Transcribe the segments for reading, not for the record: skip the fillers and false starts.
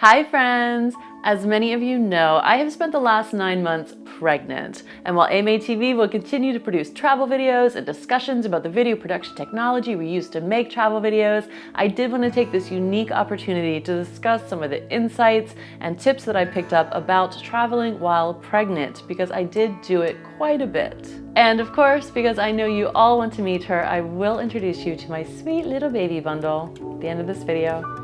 Hi friends! As many of you know, I have spent the last 9 months pregnant. And while AMA TV will continue to produce travel videos and discussions about the video production technology we use to make travel videos, I did want to take this unique opportunity to discuss some of the insights and tips that I picked up about traveling while pregnant, because I did do it quite a bit. And of course, because I know you all want to meet her, I will introduce you to my sweet little baby bundle at the end of this video.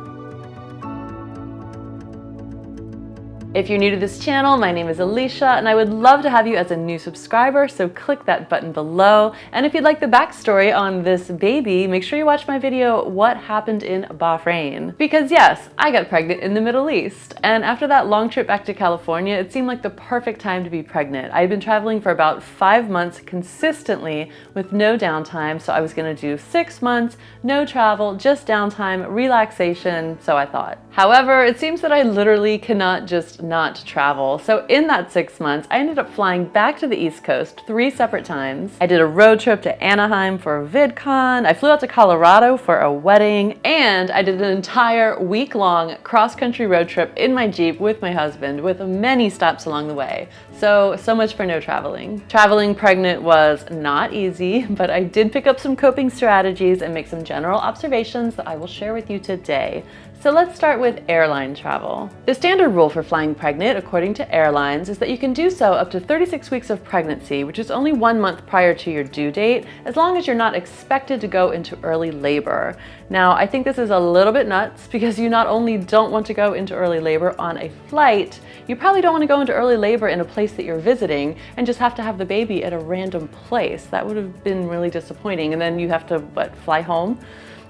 If you're new to this channel, my name is Alicia and I would love to have you as a new subscriber, so click that button below. And if you'd like the backstory on this baby, make sure you watch my video, What Happened in Bahrain. Because yes, I got pregnant in the Middle East. And after that long trip back to California, it seemed like the perfect time to be pregnant. I had been traveling for about 5 months consistently with no downtime, so I was gonna do 6 months, no travel, just downtime, relaxation, so I thought. However, it seems that I literally cannot just not travel. So in that 6 months, I ended up flying back to the East Coast 3 separate times. I did a road trip to Anaheim for a VidCon, I flew out to Colorado for a wedding, and I did an entire week-long cross-country road trip in my Jeep with my husband, with many stops along the way. So much for no traveling. Traveling pregnant was not easy, but I did pick up some coping strategies and make some general observations that I will share with you today. So let's start with airline travel. The standard rule for flying pregnant, according to airlines, is that you can do so up to 36 weeks of pregnancy, which is only 1 month prior to your due date, as long as you're not expected to go into early labor. Now, I think this is a little bit nuts because you not only don't want to go into early labor on a flight, you probably don't want to go into early labor in a place that you're visiting and just have to have the baby at a random place. That would have been really disappointing. And then you have to, fly home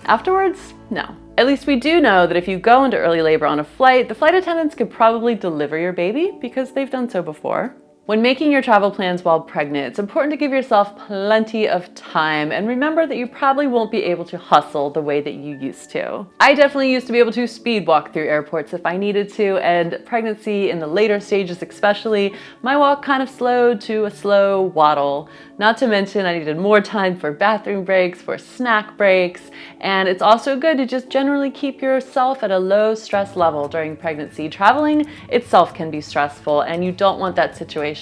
afterwards? No. At least we do know that if you go into early labor on a flight, the flight attendants could probably deliver your baby because they've done so before. When making your travel plans while pregnant, it's important to give yourself plenty of time and remember that you probably won't be able to hustle the way that you used to. I definitely used to be able to speed walk through airports if I needed to, and pregnancy in the later stages especially, my walk kind of slowed to a slow waddle. Not to mention I needed more time for bathroom breaks, for snack breaks, and it's also good to just generally keep yourself at a low stress level during pregnancy. Traveling itself can be stressful and you don't want that situation.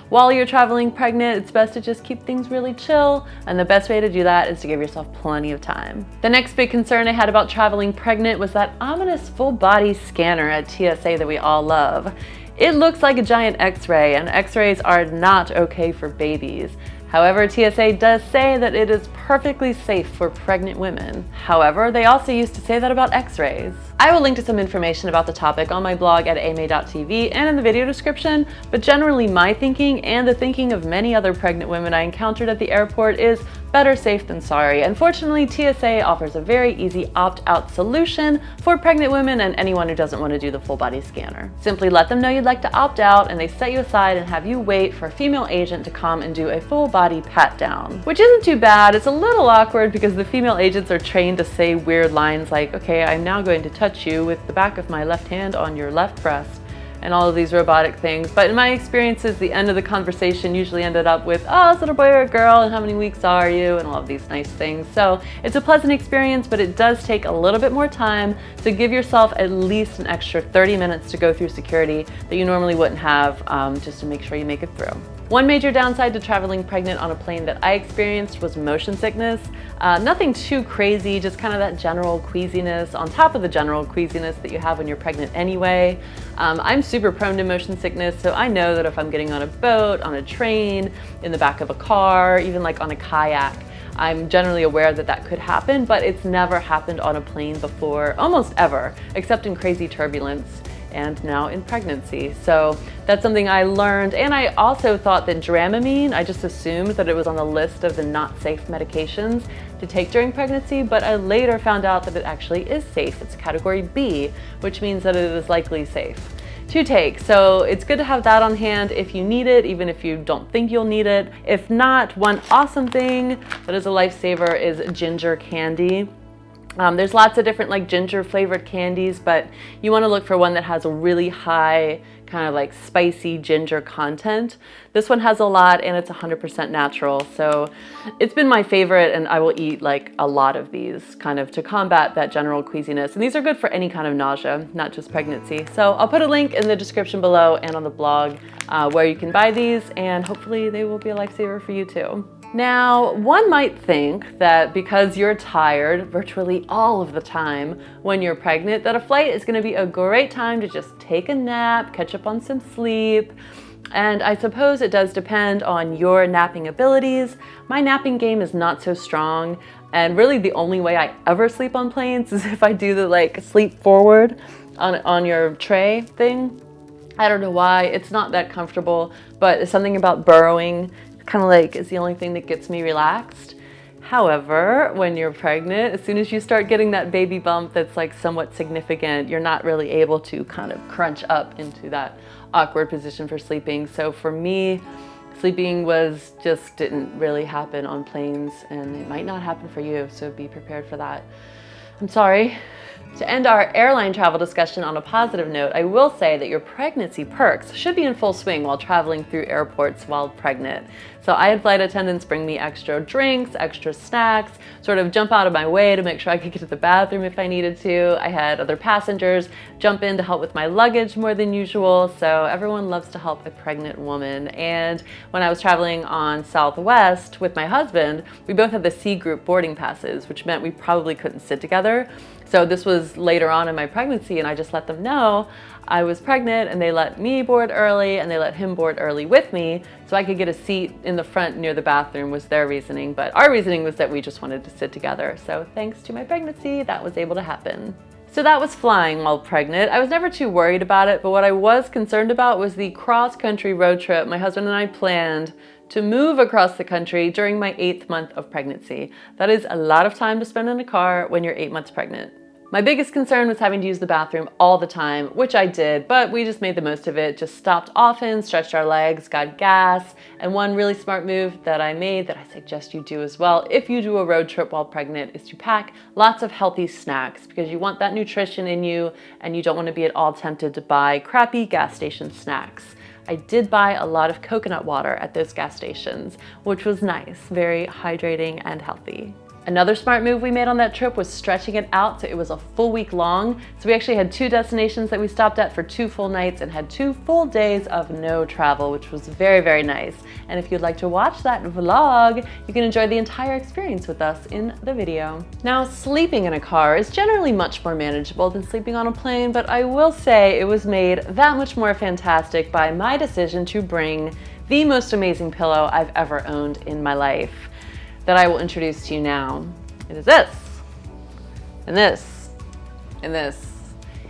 While you're traveling pregnant, it's best to just keep things really chill, and the best way to do that is to give yourself plenty of time. The next big concern I had about traveling pregnant was that ominous full body scanner at TSA that we all love. It looks like a giant X-ray, and X-rays are not okay for babies. However, TSA does say that it is perfectly safe for pregnant women. However, they also used to say that about X-rays. I will link to some information about the topic on my blog at ama.tv and in the video description, but generally my thinking and the thinking of many other pregnant women I encountered at the airport is better safe than sorry. Unfortunately, TSA offers a very easy opt-out solution for pregnant women and anyone who doesn't want to do the full body scanner. Simply let them know you'd like to opt out and they set you aside and have you wait for a female agent to come and do a full body pat down. Which isn't too bad. It's a little awkward because the female agents are trained to say weird lines like, okay, I'm now going to touch you with the back of my left hand on your left breast, and all of these robotic things. But in my experiences, the end of the conversation usually ended up with, oh, is it a boy or a girl, and how many weeks are you, and all of these nice things. So it's a pleasant experience, but it does take a little bit more time, so give yourself at least an extra 30 minutes to go through security that you normally wouldn't have, just to make sure you make it through. One major downside to traveling pregnant on a plane that I experienced was motion sickness. Nothing too crazy, just kind of that general queasiness on top of the general queasiness that you have when you're pregnant anyway. I'm super prone to motion sickness, so I know that if I'm getting on a boat, on a train, in the back of a car, even like on a kayak, I'm generally aware that that could happen, but it's never happened on a plane before, almost ever, except in crazy turbulence and now in pregnancy. So that's something I learned. And I also thought that Dramamine, I just assumed that it was on the list of the not safe medications to take during pregnancy, but I later found out that it actually is safe. It's category B, which means that it is likely safe to take. So it's good to have that on hand if you need it, even if you don't think you'll need it. If not, one awesome thing that is a lifesaver is ginger candy. There's lots of different like ginger flavored candies, but you want to look for one that has a really high kind of like spicy ginger content. This one has a lot and it's 100% natural. So it's been my favorite, and I will eat like a lot of these kind of to combat that general queasiness. And these are good for any kind of nausea, not just pregnancy. So I'll put a link in the description below and on the blog where you can buy these, and hopefully they will be a lifesaver for you too. Now, one might think that because you're tired virtually all of the time when you're pregnant, that a flight is going to be a great time to just take a nap, catch up on some sleep. And I suppose it does depend on your napping abilities. My napping game is not so strong, and really the only way I ever sleep on planes is if I do the like sleep forward on your tray thing. I don't know why, it's not that comfortable, but it's something about burrowing kind of like is the only thing that gets me relaxed. However, when you're pregnant, as soon as you start getting that baby bump that's like somewhat significant, you're not really able to kind of crunch up into that awkward position for sleeping. So for me, sleeping didn't really happen on planes, and it might not happen for you, so be prepared for that. I'm sorry. To end our airline travel discussion on a positive note, I will say that your pregnancy perks should be in full swing while traveling through airports while pregnant. So I had flight attendants bring me extra drinks, extra snacks, sort of jump out of my way to make sure I could get to the bathroom if I needed to. I had other passengers jump in to help with my luggage more than usual. So everyone loves to help a pregnant woman. And when I was traveling on Southwest with my husband, we both had the C group boarding passes, which meant we probably couldn't sit together. So this was later on in my pregnancy, and I just let them know I was pregnant, and they let me board early and they let him board early with me so I could get a seat in the front near the bathroom was their reasoning. But our reasoning was that we just wanted to sit together. So thanks to my pregnancy, that was able to happen. So that was flying while pregnant. I was never too worried about it, but what I was concerned about was the cross-country road trip my husband and I planned to move across the country during my 8th month of pregnancy. That is a lot of time to spend in a car when you're 8 months pregnant. My biggest concern was having to use the bathroom all the time, which I did, but we just made the most of it, just stopped often, stretched our legs, got gas, and one really smart move that I made that I suggest you do as well if you do a road trip while pregnant is to pack lots of healthy snacks, because you want that nutrition in you and you don't want to be at all tempted to buy crappy gas station snacks. I did buy a lot of coconut water at those gas stations, which was nice, very hydrating and healthy. Another smart move we made on that trip was stretching it out so it was a full week long. So we actually had 2 destinations that we stopped at for 2 full nights and had 2 full days of no travel, which was very, very nice. And if you'd like to watch that vlog, you can enjoy the entire experience with us in the video. Now, sleeping in a car is generally much more manageable than sleeping on a plane, but I will say it was made that much more fantastic by my decision to bring the most amazing pillow I've ever owned in my life, that I will introduce to you now. It is this, and this, and this,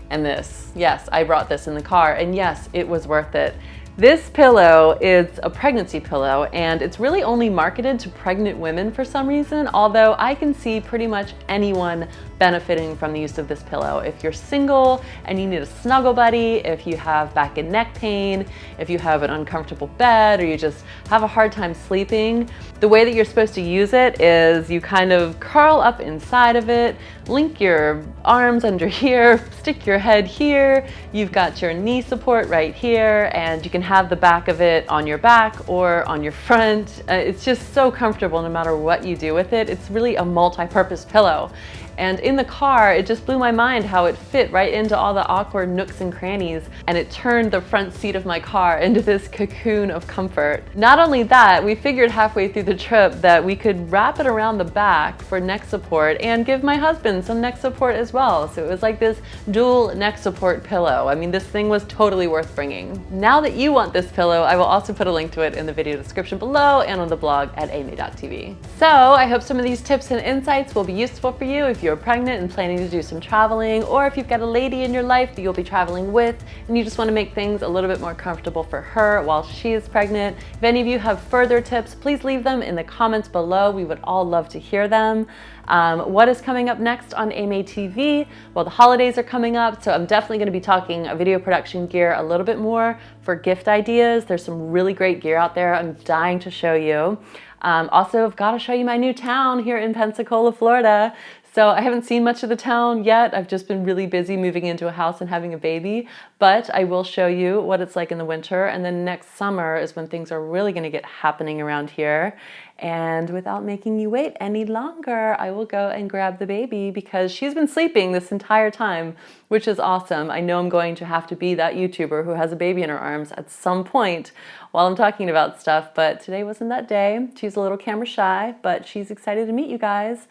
and this. Yes, I brought this in the car, and yes, it was worth it. This pillow is a pregnancy pillow, and it's really only marketed to pregnant women for some reason, although I can see pretty much anyone benefiting from the use of this pillow. If you're single and you need a snuggle buddy, if you have back and neck pain, if you have an uncomfortable bed, or you just have a hard time sleeping, the way that you're supposed to use it is you kind of curl up inside of it, link your arms under here, stick your head here, you've got your knee support right here, and you can have the back of it on your back or on your front. It's just so comfortable no matter what you do with it. It's really a multi-purpose pillow. And in the car, it just blew my mind how it fit right into all the awkward nooks and crannies, and it turned the front seat of my car into this cocoon of comfort. Not only that, we figured halfway through the trip that we could wrap it around the back for neck support and give my husband some neck support as well. So it was like this dual neck support pillow. I mean, this thing was totally worth bringing. Now that you want this pillow, I will also put a link to it in the video description below and on the blog at amy.tv. So I hope some of these tips and insights will be useful for you if you're pregnant and planning to do some traveling, or if you've got a lady in your life that you'll be traveling with and you just want to make things a little bit more comfortable for her while she is pregnant. If any of you have further tips, please leave them in the comments below. We would all love to hear them. What is coming up next on AMA TV? Well, the holidays are coming up, so I'm definitely going to be talking video production gear a little bit more for gift ideas. There's some really great gear out there I'm dying to show you. Also, I've got to show you my new town here in Pensacola, Florida. So I haven't seen much of the town yet. I've just been really busy moving into a house and having a baby, but I will show you what it's like in the winter. And then next summer is when things are really going to get happening around here. And without making you wait any longer, I will go and grab the baby because she's been sleeping this entire time, which is awesome. I know I'm going to have to be that YouTuber who has a baby in her arms at some point while I'm talking about stuff, but today wasn't that day. She's a little camera shy, but she's excited to meet you guys.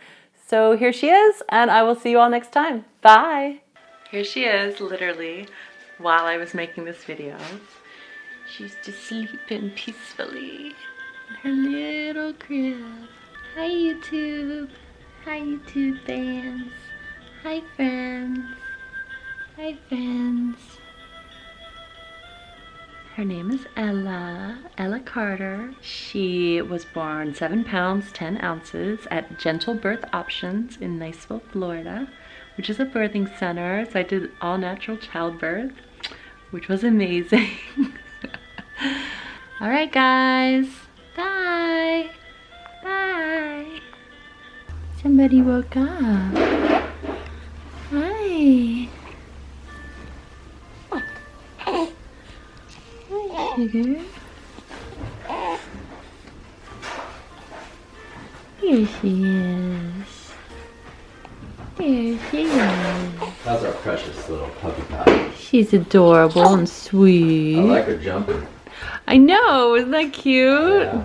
So here she is, and I will see you all next time. Bye! Here she is, literally, while I was making this video. She's just sleeping peacefully in her little crib. Hi YouTube! Hi YouTube fans! Hi friends! Hi friends! Her name is Ella Carter. She was born 7 pounds, 10 ounces at Gentle Birth Options in Niceville, Florida, which is a birthing center. So I did all natural childbirth, which was amazing. All right, guys. Bye. Bye. Somebody woke up. Hi. Sugar. Here she is. There she is. That's our precious little puppy pie. She's adorable and sweet. I like her jumping. I know, isn't that cute? Yeah.